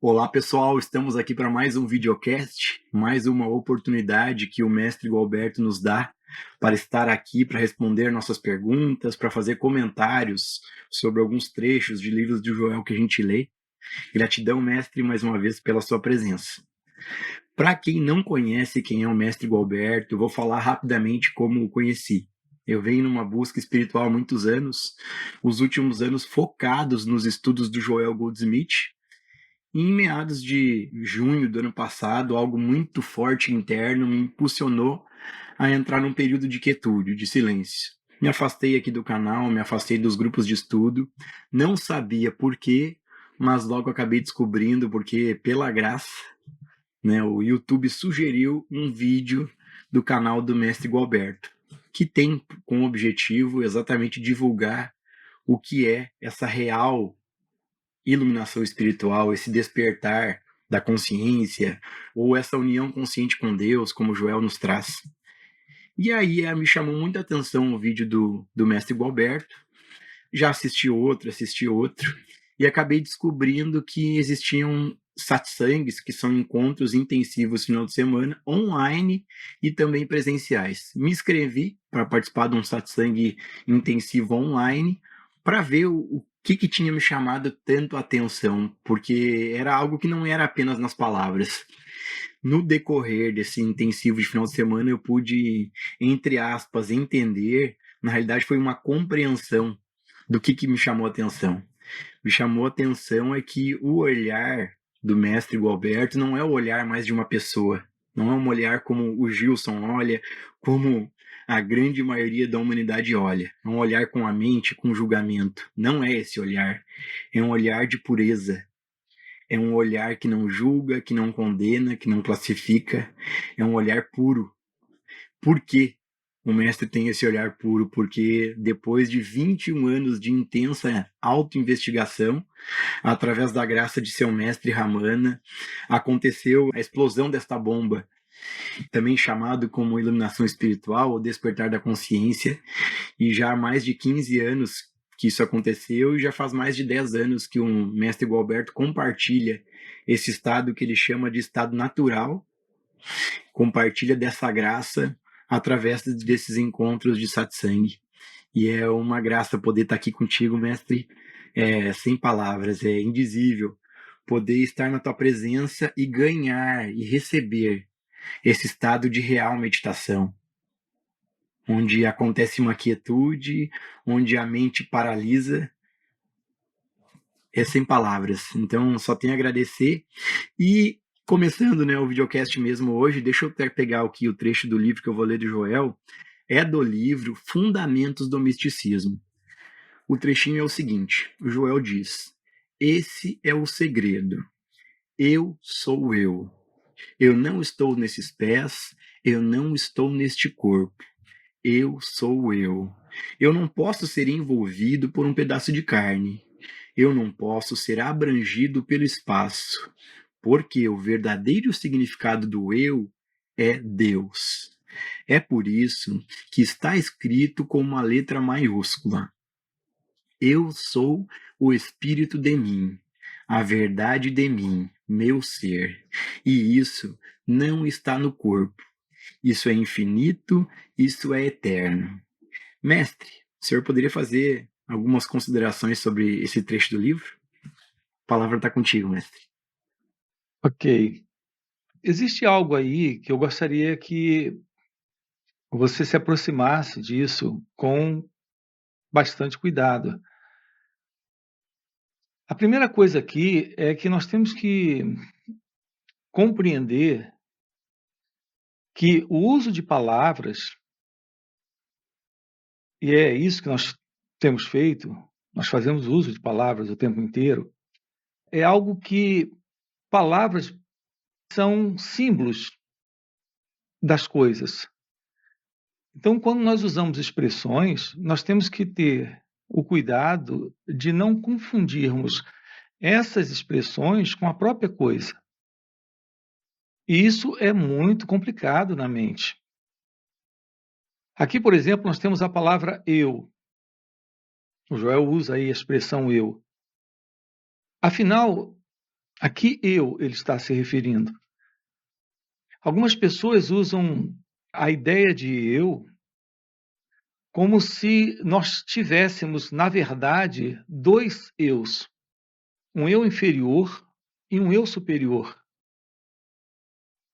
Olá pessoal, estamos aqui para mais um videocast, mais uma oportunidade que o mestre Gualberto nos dá para estar aqui, para responder nossas perguntas, para fazer comentários sobre alguns trechos de livros de Joel que a gente lê. Gratidão, mestre, mais uma vez pela sua presença. Para quem não conhece quem é o mestre Gualberto, eu vou falar rapidamente como o conheci. Eu venho numa busca espiritual há muitos anos, os últimos anos focados nos estudos do Joel Goldsmith. E em meados de junho do ano passado, algo muito forte interno me impulsionou a entrar num período de quietude, de silêncio. Me afastei aqui do canal, me afastei dos grupos de estudo, não sabia por quê, mas logo acabei descobrindo porque, pela graça, né, o YouTube sugeriu um vídeo do canal do Mestre Gualberto, que tem como objetivo exatamente divulgar o que é essa real iluminação espiritual, esse despertar da consciência, ou essa união consciente com Deus, como Joel nos traz. E aí me chamou muita atenção o vídeo do mestre Gualberto. Já assisti outro, e acabei descobrindo que existiam satsangs, que são encontros intensivos final de semana, online e também presenciais. Me inscrevi para participar de um satsang intensivo online, para ver o que tinha me chamado tanto a atenção, porque era algo que não era apenas nas palavras. No decorrer desse intensivo de final de semana, eu pude, entre aspas, entender, na realidade foi uma compreensão do que me chamou a atenção. Me chamou a atenção é que o olhar do mestre Gualberto não é o olhar mais de uma pessoa, não é um olhar como o Gilson olha, como a grande maioria da humanidade olha. É um olhar com a mente, com julgamento. Não é esse olhar. É um olhar de pureza. É um olhar que não julga, que não condena, que não classifica. É um olhar puro. Por quê? O mestre tem esse olhar puro porque depois de 21 anos de intensa autoinvestigação, através da graça de seu mestre Ramana, aconteceu a explosão desta bomba, também chamado como iluminação espiritual ou despertar da consciência, e já há mais de 15 anos que isso aconteceu e já faz mais de 10 anos que o mestre Gualberto compartilha esse estado que ele chama de estado natural, compartilha dessa graça através desses encontros de satsang. E é uma graça poder estar aqui contigo, mestre, sem palavras, é indizível poder estar na tua presença e ganhar e receber esse estado de real meditação, onde acontece uma quietude, onde a mente paralisa, é sem palavras. Então, só tenho a agradecer. E começando, né, o videocast mesmo hoje, deixa eu até pegar aqui o trecho do livro que eu vou ler de Joel. É do livro Fundamentos do Misticismo. O trechinho é o seguinte: o Joel diz: esse é o segredo. Eu sou eu. Eu não estou nesses pés, eu não estou neste corpo. Eu sou eu. Eu não posso ser envolvido por um pedaço de carne. Eu não posso ser abrangido pelo espaço, porque o verdadeiro significado do eu é Deus. É por isso que está escrito com uma letra maiúscula: eu sou o Espírito de mim, a verdade de mim, meu ser. E isso não está no corpo. Isso é infinito, isso é eterno. Mestre, o senhor poderia fazer algumas considerações sobre esse trecho do livro? A palavra está contigo, mestre. Ok. Existe algo aí que eu gostaria que você se aproximasse disso com bastante cuidado. A primeira coisa aqui é que nós temos que compreender que o uso de palavras, e é isso que nós temos feito, nós fazemos uso de palavras o tempo inteiro, é algo que palavras são símbolos das coisas. Então, quando nós usamos expressões, nós temos que ter o cuidado de não confundirmos essas expressões com a própria coisa. E isso é muito complicado na mente. Aqui, por exemplo, nós temos a palavra eu. O Joel usa aí a expressão eu. Afinal, A que eu ele está se referindo? Algumas pessoas usam a ideia de eu como se nós tivéssemos, na verdade, dois eus, um eu inferior e um eu superior.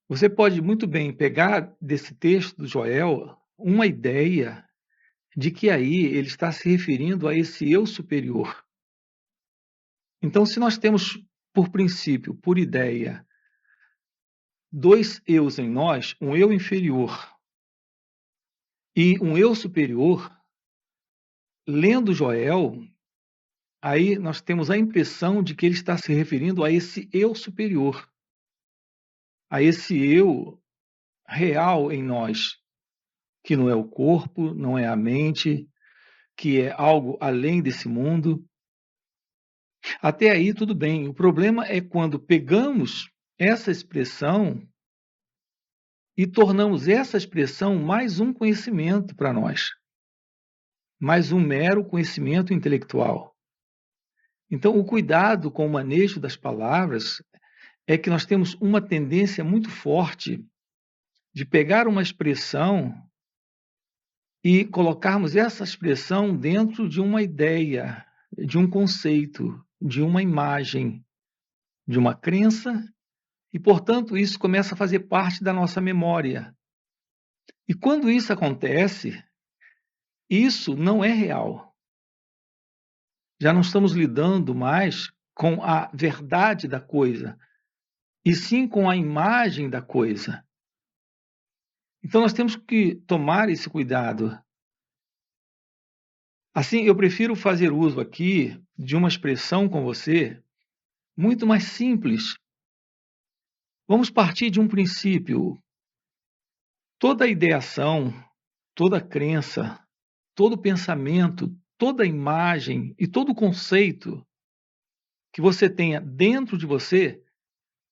Você pode muito bem pegar desse texto do Joel uma ideia de que aí ele está se referindo a esse eu superior. Então, se nós temos por princípio, por ideia, dois eus em nós, um eu inferior e um eu superior, lendo Joel, aí nós temos a impressão de que ele está se referindo a esse eu superior, a esse eu real em nós, que não é o corpo, não é a mente, que é algo além desse mundo. Até aí tudo bem. O problema é quando pegamos essa expressão e tornamos essa expressão mais um conhecimento para nós, mais um mero conhecimento intelectual. Então, o cuidado com o manejo das palavras é que nós temos uma tendência muito forte de pegar uma expressão e colocarmos essa expressão dentro de uma ideia, de um conceito, de uma imagem, de uma crença, e, portanto, isso começa a fazer parte da nossa memória. E quando isso acontece, isso não é real. Já não estamos lidando mais com a verdade da coisa, e sim com a imagem da coisa. Então, nós temos que tomar esse cuidado. Assim, eu prefiro fazer uso aqui de uma expressão com você muito mais simples. Vamos partir de um princípio. Toda ideação, toda crença, todo pensamento, toda imagem e todo conceito que você tenha dentro de você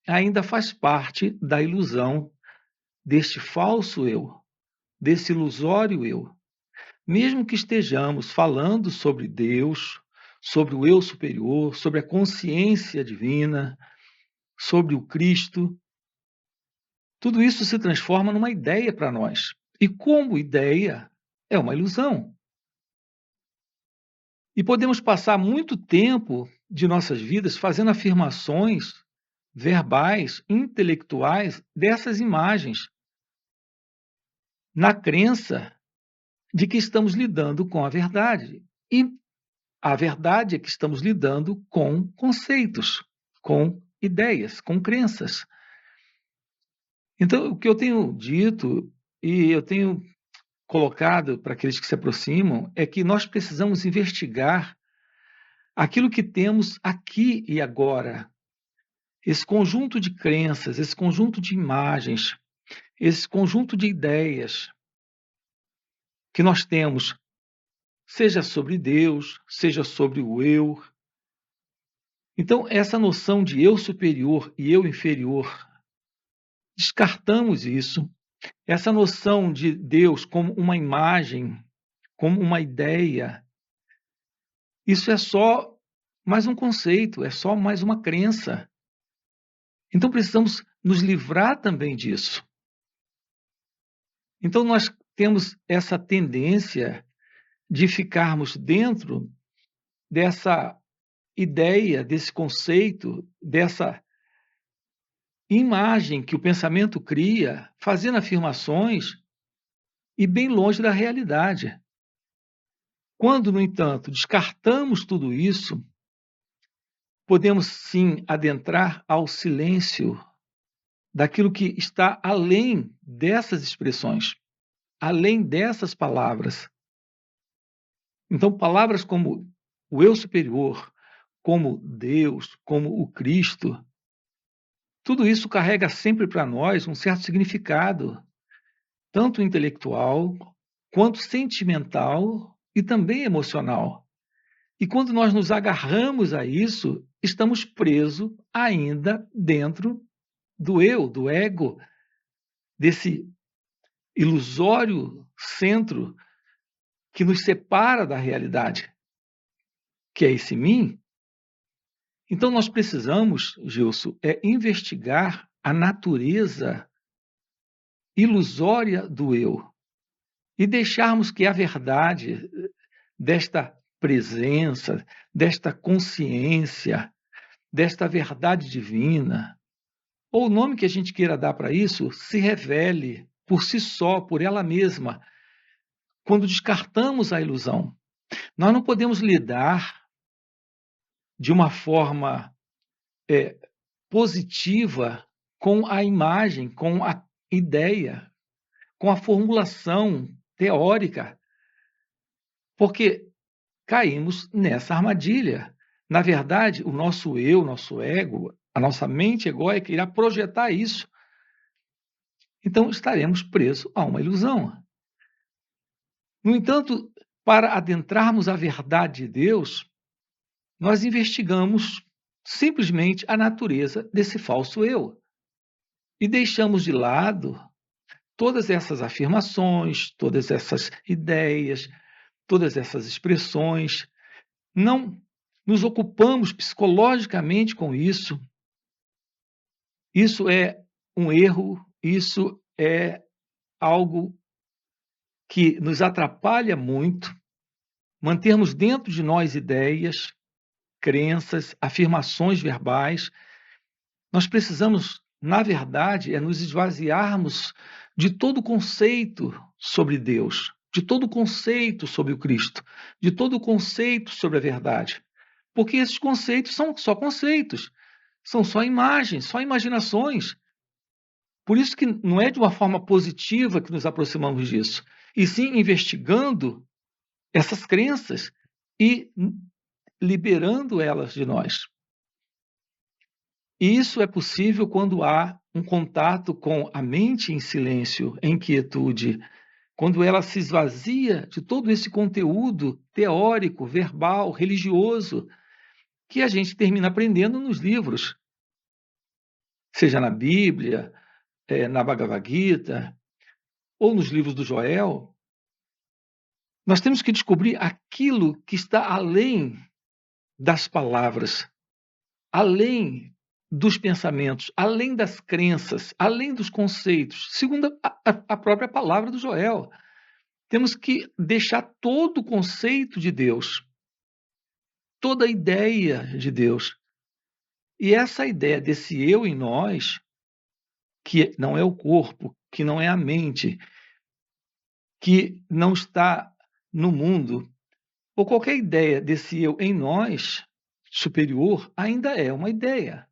ainda faz parte da ilusão deste falso eu, desse ilusório eu. Mesmo que estejamos falando sobre Deus, sobre o eu superior, sobre a consciência divina, sobre o Cristo, tudo isso se transforma numa ideia para nós. E como ideia, é uma ilusão. E podemos passar muito tempo de nossas vidas fazendo afirmações verbais, intelectuais dessas imagens, na crença de que estamos lidando com a verdade. E a verdade é que estamos lidando com conceitos, com ideias, com crenças. Então, o que eu tenho dito e eu tenho colocado para aqueles que se aproximam é que nós precisamos investigar aquilo que temos aqui e agora. Esse conjunto de crenças, esse conjunto de imagens, esse conjunto de ideias que nós temos, seja sobre Deus, seja sobre o eu. Então, essa noção de eu superior e eu inferior, descartamos isso. Essa noção de Deus como uma imagem, como uma ideia, isso é só mais um conceito, é só mais uma crença. Então, precisamos nos livrar também disso. Então, nós temos essa tendência de ficarmos dentro dessa ideia, desse conceito, dessa imagem que o pensamento cria, fazendo afirmações e bem longe da realidade. Quando, no entanto, descartamos tudo isso, podemos sim adentrar ao silêncio daquilo que está além dessas expressões, além dessas palavras. Então, palavras como o eu superior, como Deus, como o Cristo, tudo isso carrega sempre para nós um certo significado, tanto intelectual, quanto sentimental e também emocional. E quando nós nos agarramos a isso, estamos presos ainda dentro do eu, do ego, desse ilusório centro que nos separa da realidade, que é esse mim. Então, nós precisamos, Gilson, investigar a natureza ilusória do eu e deixarmos que a verdade desta presença, desta consciência, desta verdade divina, ou o nome que a gente queira dar para isso, se revele por si só, por ela mesma, quando descartamos a ilusão. Nós não podemos lidar de uma forma positiva com a imagem, com a ideia, com a formulação teórica, porque caímos nessa armadilha. Na verdade, o nosso eu, nosso ego, a nossa mente egóica irá projetar isso. Então, estaremos presos a uma ilusão. No entanto, para adentrarmos a verdade de Deus, nós investigamos simplesmente a natureza desse falso eu e deixamos de lado todas essas afirmações, todas essas ideias, todas essas expressões. Não nos ocupamos psicologicamente com isso. Isso é um erro, isso é algo que nos atrapalha muito. Mantermos dentro de nós ideias, crenças, afirmações verbais. Nós precisamos, na verdade, nos esvaziarmos de todo conceito sobre Deus, de todo conceito sobre o Cristo, de todo conceito sobre a verdade. Porque esses conceitos são só conceitos, são só imagens, só imaginações. Por isso que não é de uma forma positiva que nos aproximamos disso, e sim investigando essas crenças e liberando elas de nós. E isso é possível quando há um contato com a mente em silêncio, em quietude, quando ela se esvazia de todo esse conteúdo teórico, verbal, religioso, que a gente termina aprendendo nos livros, seja na Bíblia, na Bhagavad Gita, ou nos livros do Joel. Nós temos que descobrir aquilo que está além das palavras, além dos pensamentos, além das crenças, além dos conceitos, segundo a própria palavra do Joel. Temos que deixar todo o conceito de Deus, toda a ideia de Deus. E essa ideia desse eu em nós, que não é o corpo, que não é a mente, que não está no mundo, ou qualquer ideia desse eu em nós, superior, ainda é uma ideia.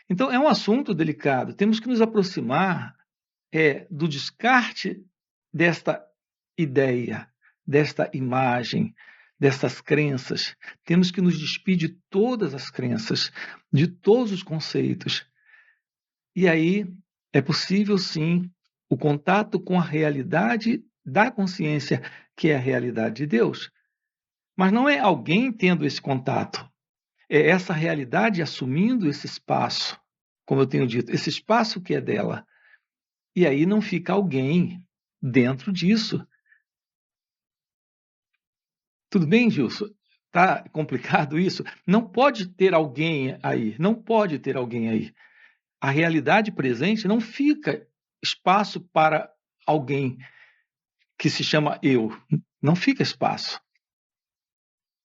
Então, é um assunto delicado. Temos que nos aproximar do descarte desta ideia, desta imagem, dessas crenças. Temos que nos despir de todas as crenças, de todos os conceitos. E aí é possível, sim, o contato com a realidade da consciência, que é a realidade de Deus. Mas não é alguém tendo esse contato. É essa realidade assumindo esse espaço, como eu tenho dito, esse espaço que é dela. E aí não fica alguém dentro disso. Tudo bem, Gilson? Está complicado isso? Não pode ter alguém aí, não pode ter alguém aí. A realidade presente não fica espaço para alguém que se chama eu. Não fica espaço.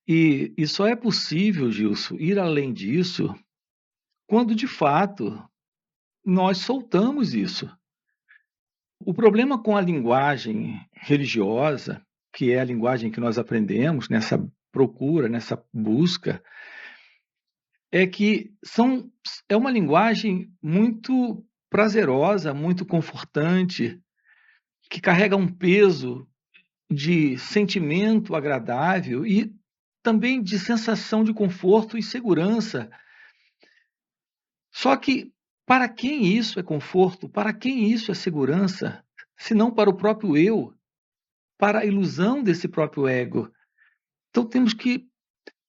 E só é possível, Gilson, ir além disso quando, de fato, nós soltamos isso. O problema com a linguagem religiosa, que é a linguagem que nós aprendemos nessa procura, nessa busca, é que é uma linguagem muito prazerosa, muito confortante, que carrega um peso de sentimento agradável e também de sensação de conforto e segurança. Só que para quem isso é conforto? Para quem isso é segurança? Se não para o próprio eu, para a ilusão desse próprio ego. Então temos que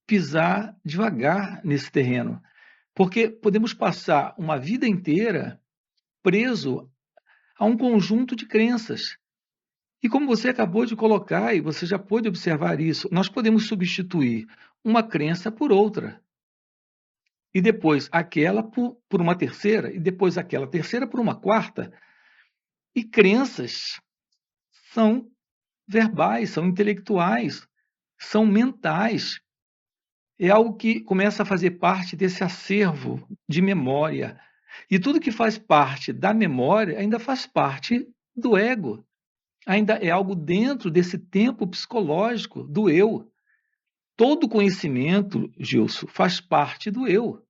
pisar devagar nesse terreno, porque podemos passar uma vida inteira preso a um conjunto de crenças. E como você acabou de colocar, e você já pôde observar isso, nós podemos substituir uma crença por outra. e depois aquela por uma terceira, e depois aquela terceira por uma quarta. E crenças são verbais, são intelectuais, são mentais. É algo que começa a fazer parte desse acervo de memória. E tudo que faz parte da memória ainda faz parte do ego. Ainda é algo dentro desse tempo psicológico do eu. Todo conhecimento, Gilson, faz parte do eu.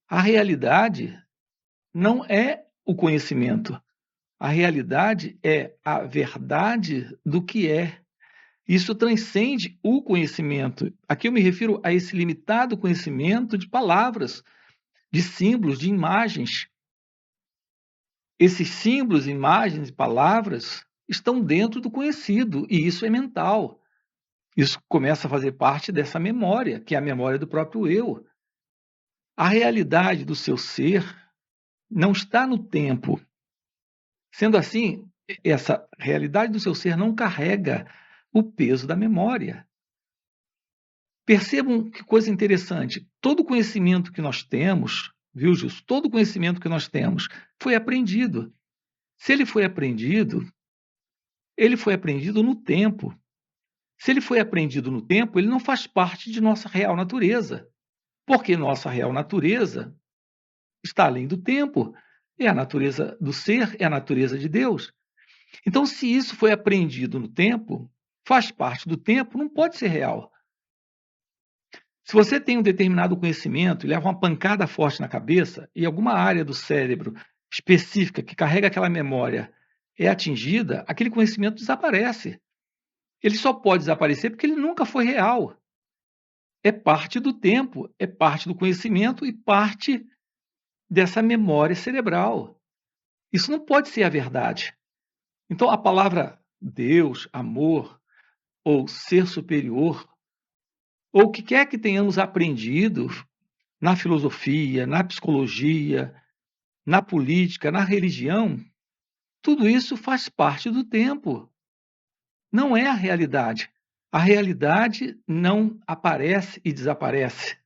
A realidade não é o conhecimento. A realidade é a verdade do que é. Isso transcende o conhecimento. Aqui eu me refiro a esse limitado conhecimento de palavras, de símbolos, de imagens. Esses símbolos, imagens e palavras estão dentro do conhecido, e isso é mental. Isso começa a fazer parte dessa memória, que é a memória do próprio eu. A realidade do seu ser não está no tempo. Sendo assim, essa realidade do seu ser não carrega o peso da memória. Percebam que coisa interessante. Todo conhecimento que nós temos, viu, Gilson? Todo conhecimento que nós temos foi aprendido. Se ele foi aprendido no tempo. Se ele foi aprendido no tempo, ele não faz parte de nossa real natureza. Porque nossa real natureza está além do tempo. É a natureza do ser, é a natureza de Deus. Então, se isso foi aprendido no tempo, faz parte do tempo, não pode ser real. Se você tem um determinado conhecimento e leva uma pancada forte na cabeça e alguma área do cérebro específica que carrega aquela memória é atingida, aquele conhecimento desaparece. Ele só pode desaparecer porque ele nunca foi real. É parte do tempo, é parte do conhecimento e parte dessa memória cerebral. Isso não pode ser a verdade. Então, a palavra Deus, amor ou ser superior, ou o que quer que tenhamos aprendido na filosofia, na psicologia, na política, na religião, tudo isso faz parte do tempo. Não é a realidade. A realidade não aparece e desaparece.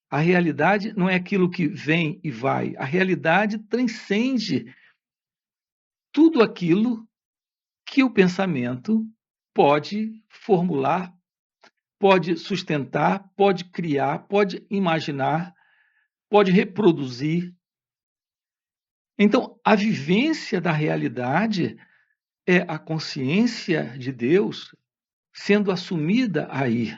A realidade não é aquilo que vem e vai. A realidade transcende tudo aquilo que o pensamento pode formular, pode sustentar, pode criar, pode imaginar, pode reproduzir. Então, a vivência da realidade é a consciência de Deus sendo assumida aí.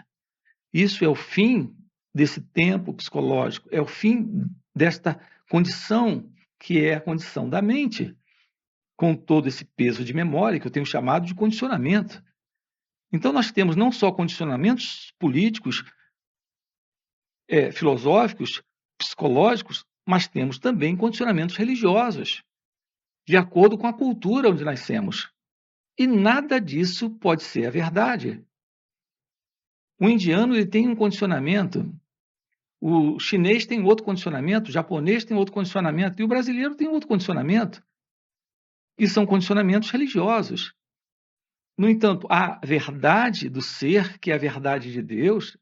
Isso é o fim desse tempo psicológico, é o fim desta condição que é a condição da mente, com todo esse peso de memória que eu tenho chamado de condicionamento. Então, nós temos não só condicionamentos políticos, filosóficos, psicológicos, mas temos também condicionamentos religiosos, de acordo com a cultura onde nascemos. E nada disso pode ser a verdade. O indiano ele tem um condicionamento, o chinês tem outro condicionamento, o japonês tem outro condicionamento e o brasileiro tem outro condicionamento. E são condicionamentos religiosos. No entanto, a verdade do ser, que é a verdade de Deus,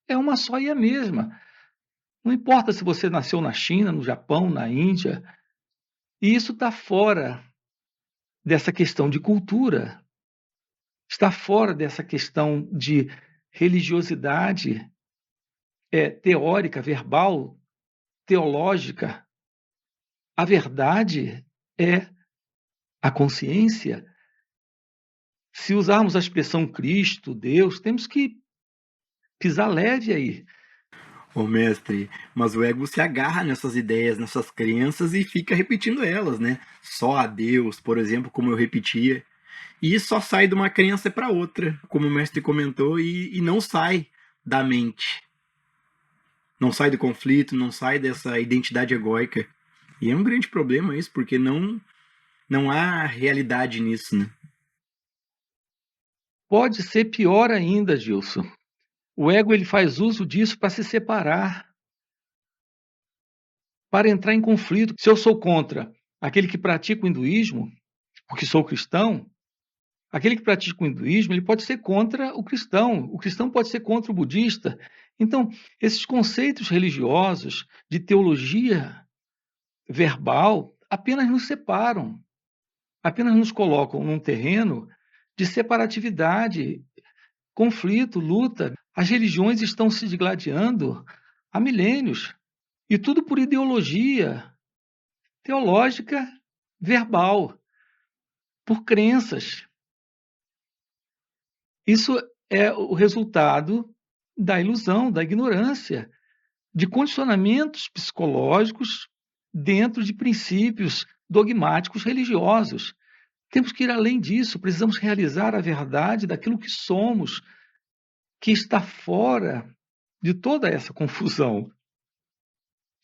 é uma só e a mesma. Não importa se você nasceu na China, no Japão, na Índia, e isso está fora dessa questão de cultura, está fora dessa questão de religiosidade teórica, verbal, teológica. A verdade é a consciência. Se usarmos a expressão Cristo, Deus, temos que pisar leve aí. Ô mestre, mas o ego se agarra nessas ideias, nessas crenças e fica repetindo elas, né? Só a Deus, por exemplo, como eu repetia. E só sai de uma crença para outra, como o mestre comentou, e não sai da mente. Não sai do conflito, não sai dessa identidade egóica. E é um grande problema isso, porque não há realidade nisso, né? Pode ser pior ainda, Gilson. O ego ele faz uso disso para se separar, para entrar em conflito. Se eu sou contra aquele que pratica o hinduísmo, porque sou cristão, aquele que pratica o hinduísmo ele pode ser contra o cristão pode ser contra o budista, Então, esses conceitos religiosos de teologia verbal apenas nos separam, apenas nos colocam num terreno de separatividade, conflito, luta. As religiões estão se digladiando há milênios, e tudo por ideologia teológica verbal, por crenças. Isso é o resultado da ilusão, da ignorância, de condicionamentos psicológicos dentro de princípios dogmáticos religiosos. Temos que ir além disso, precisamos realizar a verdade daquilo que somos, que está fora de toda essa confusão.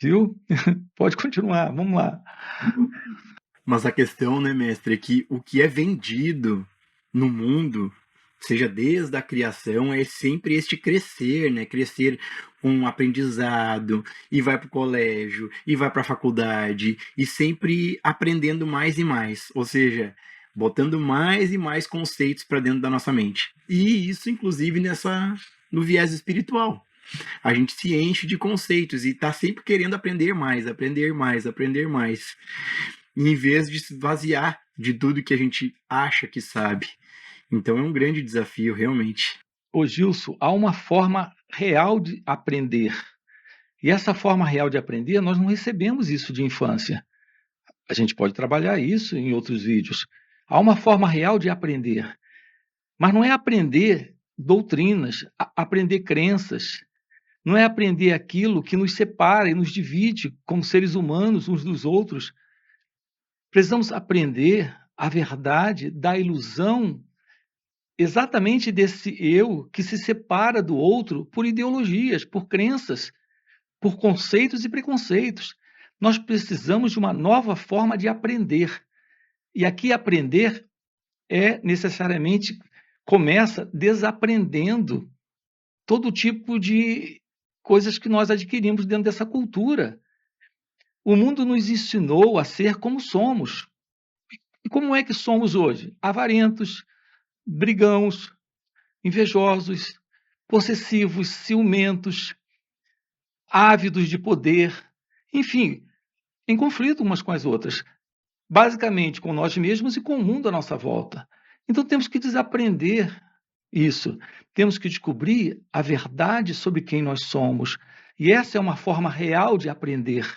Viu? Pode continuar, vamos lá. Mas a questão, né, mestre, é que o que é vendido no mundo, seja desde a criação, é sempre este crescer, né? Crescer com um aprendizado, e vai para o colégio, e vai para a faculdade, e sempre aprendendo mais e mais. Ou seja, botando mais e mais conceitos para dentro da nossa mente. E isso, inclusive, no viés espiritual. A gente se enche de conceitos e está sempre querendo aprender mais, aprender mais, aprender mais, em vez de se esvaziar de tudo que a gente acha que sabe. Então é um grande desafio, realmente. Ô Gilson, há uma forma real de aprender. E essa forma real de aprender, nós não recebemos isso de infância. A gente pode trabalhar isso em outros vídeos. Há uma forma real de aprender. Mas não é aprender doutrinas, aprender crenças. Não é aprender aquilo que nos separa e nos divide como seres humanos uns dos outros. Precisamos aprender a verdade da ilusão exatamente desse eu que se separa do outro por ideologias, por crenças, por conceitos e preconceitos. Nós precisamos de uma nova forma de aprender. E aqui aprender necessariamente começa desaprendendo todo tipo de coisas que nós adquirimos dentro dessa cultura. O mundo nos ensinou a ser como somos. E como é que somos hoje? Avarentos, brigãos, invejosos, possessivos, ciumentos, ávidos de poder, enfim, em conflito umas com as outras, basicamente com nós mesmos e com o mundo à nossa volta. Então temos que desaprender isso, temos que descobrir a verdade sobre quem nós somos, e essa é uma forma real de aprender.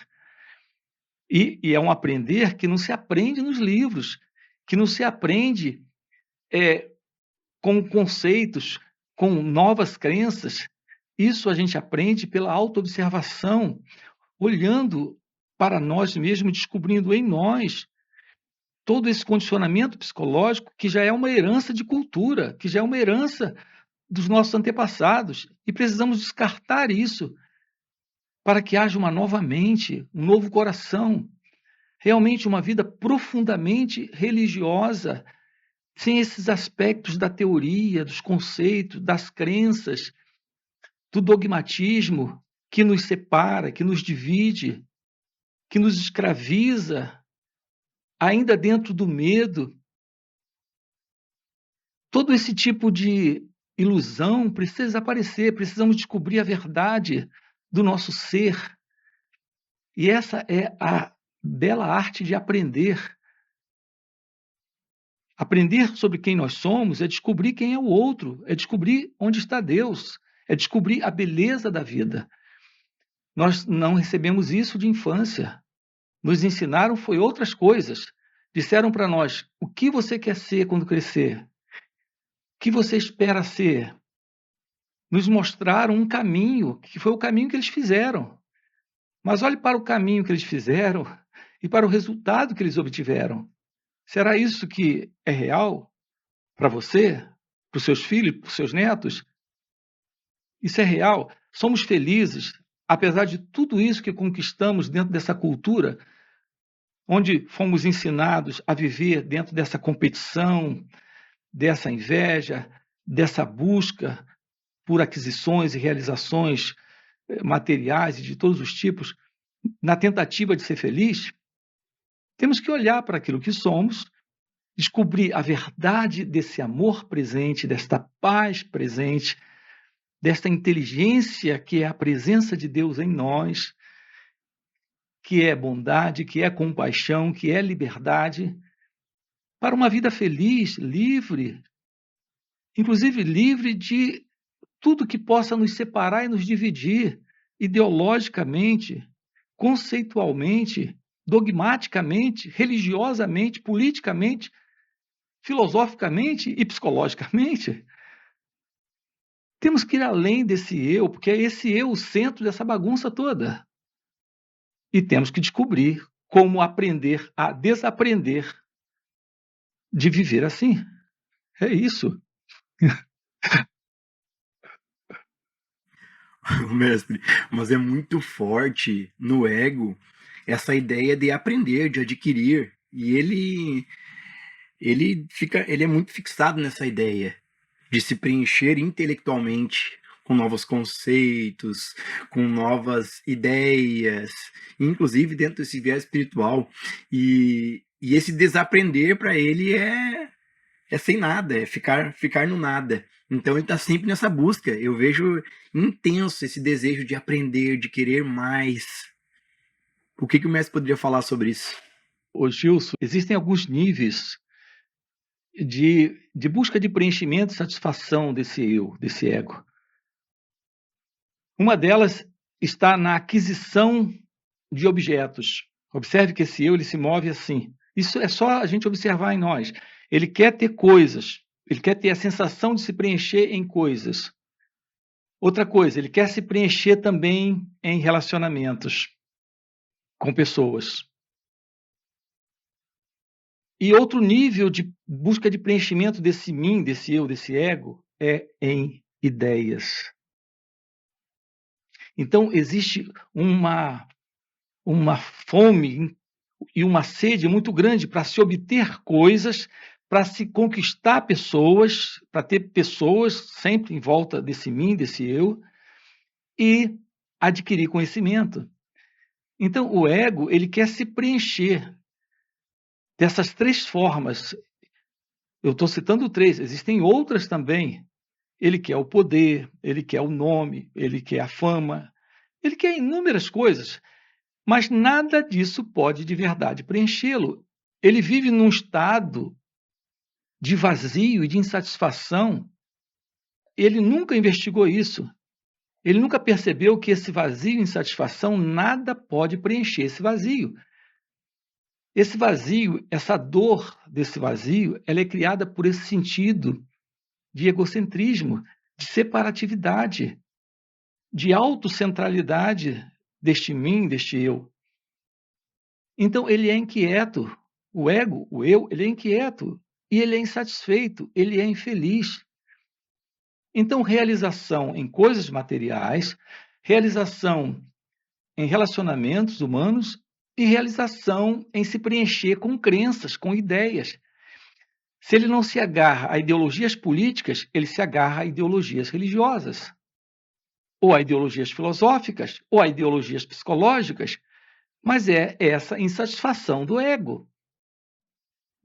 E é um aprender que não se aprende nos livros, que não se aprende com conceitos, com novas crenças. Isso a gente aprende pela autoobservação, olhando para nós mesmos, descobrindo em nós todo esse condicionamento psicológico que já é uma herança de cultura, que já é uma herança dos nossos antepassados. E precisamos descartar isso para que haja uma nova mente, um novo coração, realmente uma vida profundamente religiosa, sem esses aspectos da teoria, dos conceitos, das crenças, do dogmatismo que nos separa, que nos divide, que nos escraviza, ainda dentro do medo. Todo esse tipo de ilusão precisa desaparecer, precisamos descobrir a verdade do nosso ser. E essa é a bela arte de aprender. Aprender sobre quem nós somos é descobrir quem é o outro, é descobrir onde está Deus, é descobrir a beleza da vida. Nós não recebemos isso de infância. Nos ensinaram foi outras coisas. Disseram para nós, o que você quer ser quando crescer? O que você espera ser? Nos mostraram um caminho, que foi o caminho que eles fizeram. Mas olhe para o caminho que eles fizeram e para o resultado que eles obtiveram. Será isso que é real para você, para os seus filhos, para os seus netos? Isso é real? Somos felizes, apesar de tudo isso que conquistamos dentro dessa cultura, onde fomos ensinados a viver dentro dessa competição, dessa inveja, dessa busca por aquisições e realizações materiais e de todos os tipos, na tentativa de ser feliz? Temos que olhar para aquilo que somos, descobrir a verdade desse amor presente, desta paz presente, desta inteligência que é a presença de Deus em nós, que é bondade, que é compaixão, que é liberdade, para uma vida feliz, livre, inclusive livre de tudo que possa nos separar e nos dividir ideologicamente, conceitualmente, dogmaticamente, religiosamente, politicamente, filosoficamente e psicologicamente. Temos que ir além desse eu, porque é esse eu o centro dessa bagunça toda. E temos que descobrir como aprender a desaprender de viver assim. É isso. Mestre, mas é muito forte no ego essa ideia de aprender, de adquirir. E ele é muito fixado nessa ideia de se preencher intelectualmente com novos conceitos, com novas ideias, inclusive dentro desse viés espiritual. E esse desaprender para ele é sem nada, é ficar no nada. Então ele está sempre nessa busca. Eu vejo intenso esse desejo de aprender, de querer mais. O que o mestre poderia falar sobre isso? Ô Gilson, existem alguns níveis de busca de preenchimento e satisfação desse eu, desse ego. Uma delas está na aquisição de objetos. Observe que esse eu ele se move assim. Isso é só a gente observar em nós. Ele quer ter coisas, ele quer ter a sensação de se preencher em coisas. Outra coisa, ele quer se preencher também em relacionamentos com pessoas. E outro nível de busca de preenchimento desse mim, desse eu, desse ego, é em ideias. Então, existe uma fome e uma sede muito grande para se obter coisas, para se conquistar pessoas, para ter pessoas sempre em volta desse mim, desse eu, e adquirir conhecimento. Então, o ego, ele quer se preencher dessas três formas. Eu estou citando três, existem outras também. Ele quer o poder, ele quer o nome, ele quer a fama, ele quer inúmeras coisas, mas nada disso pode de verdade preenchê-lo. Ele vive num estado de vazio e de insatisfação. Ele nunca investigou isso. Ele nunca percebeu que esse vazio e insatisfação, nada pode preencher esse vazio. Esse vazio, essa dor desse vazio, ela é criada por esse sentido de egocentrismo, de separatividade, de autocentralidade deste mim, deste eu. Então, ele é inquieto. O ego, o eu, ele é inquieto. E ele é insatisfeito, ele é infeliz. Então, realização em coisas materiais, realização em relacionamentos humanos e realização em se preencher com crenças, com ideias. Se ele não se agarra a ideologias políticas, ele se agarra a ideologias religiosas, ou a ideologias filosóficas, ou a ideologias psicológicas, mas é essa insatisfação do ego,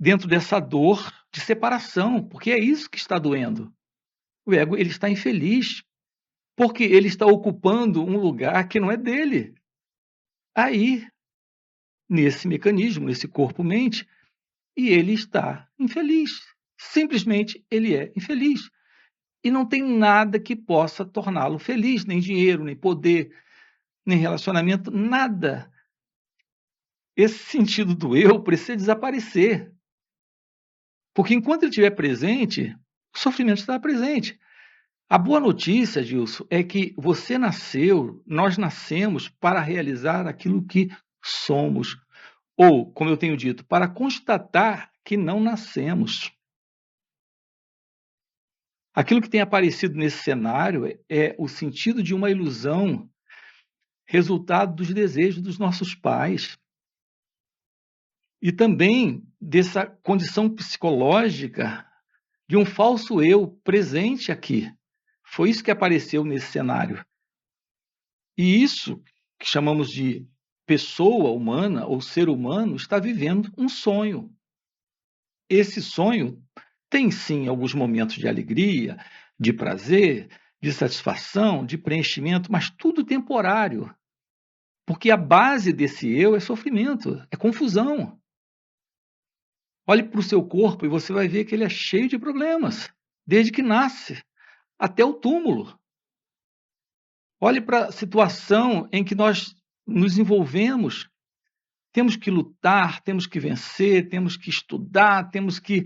dentro dessa dor de separação, porque é isso que está doendo. O ego ele está infeliz, porque ele está ocupando um lugar que não é dele. Aí, nesse mecanismo, nesse corpo-mente, e ele está infeliz. Simplesmente ele é infeliz. E não tem nada que possa torná-lo feliz, nem dinheiro, nem poder, nem relacionamento, nada. Esse sentido do eu precisa desaparecer. Porque enquanto ele estiver presente, o sofrimento estará presente. A boa notícia, Gilson, é que você nasceu, nós nascemos para realizar aquilo que somos. Ou, como eu tenho dito, para constatar que não nascemos. Aquilo que tem aparecido nesse cenário é o sentido de uma ilusão, resultado dos desejos dos nossos pais. E também dessa condição psicológica de um falso eu presente aqui. Foi isso que apareceu nesse cenário. E isso, que chamamos de pessoa humana ou ser humano, está vivendo um sonho. Esse sonho tem, sim, alguns momentos de alegria, de prazer, de satisfação, de preenchimento, mas tudo temporário. Porque a base desse eu é sofrimento, é confusão. Olhe para o seu corpo e você vai ver que ele é cheio de problemas, desde que nasce até o túmulo. Olhe para a situação em que nós nos envolvemos. Temos que lutar, temos que vencer, temos que estudar, temos que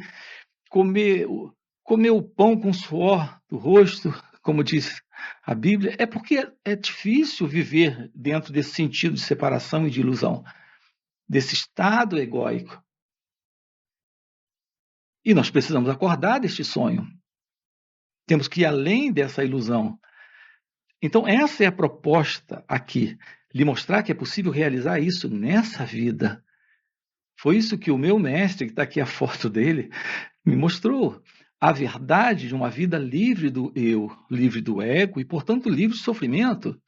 comer o pão com suor do rosto, como diz a Bíblia. É porque é difícil viver dentro desse sentido de separação e de ilusão, desse estado egóico. E nós precisamos acordar deste sonho. Temos que ir além dessa ilusão. Então, essa é a proposta aqui, lhe mostrar que é possível realizar isso nessa vida. Foi isso que o meu mestre, que está aqui a foto dele, me mostrou. A verdade de uma vida livre do eu, livre do ego e, portanto, livre de sofrimento.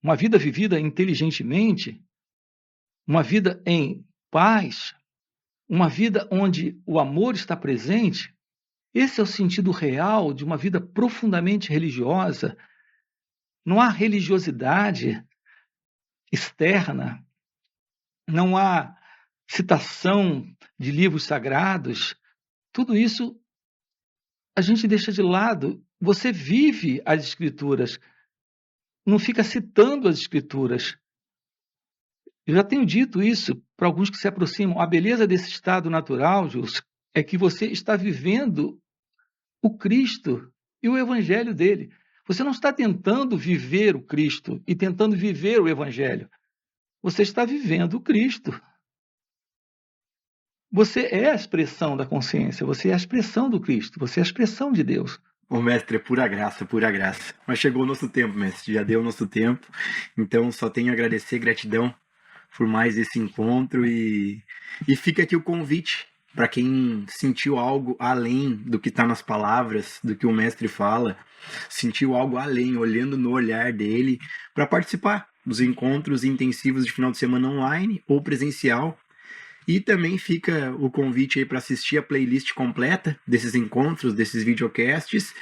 Uma vida vivida inteligentemente, uma vida em paz, uma vida onde o amor está presente. Esse é o sentido real de uma vida profundamente religiosa. Não há religiosidade externa, não há citação de livros sagrados. Tudo isso a gente deixa de lado. Você vive as Escrituras, não fica citando as Escrituras. Eu já tenho dito isso para alguns que se aproximam. A beleza desse estado natural, Júlio, é que você está vivendo o Cristo e o Evangelho dele. Você não está tentando viver o Cristo e tentando viver o Evangelho. Você está vivendo o Cristo. Você é a expressão da consciência, você é a expressão do Cristo, você é a expressão de Deus. Ô, mestre, é pura graça, pura graça. Mas chegou o nosso tempo, mestre, já deu o nosso tempo. Então, só tenho a agradecer, gratidão por mais esse encontro. E fica aqui o convite para quem sentiu algo além do que está nas palavras, do que o mestre fala, sentiu algo além, olhando no olhar dele, para participar dos encontros intensivos de final de semana online ou presencial. E também fica o convite aí para assistir a playlist completa desses encontros, desses videocasts,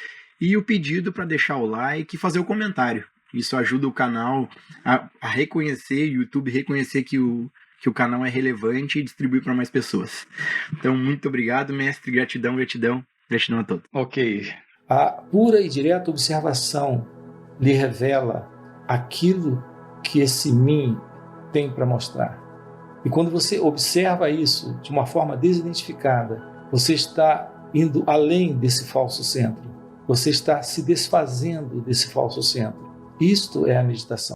e o pedido para deixar o like e fazer o comentário. Isso ajuda o canal a reconhecer, o YouTube reconhecer que o canal é relevante e distribuir para mais pessoas. Então, muito obrigado, mestre. Gratidão, gratidão. Gratidão a todos. Ok. A pura e direta observação lhe revela aquilo que esse mim tem para mostrar. E quando você observa isso de uma forma desidentificada, você está indo além desse falso centro. Você está se desfazendo desse falso centro. Isto é a meditação.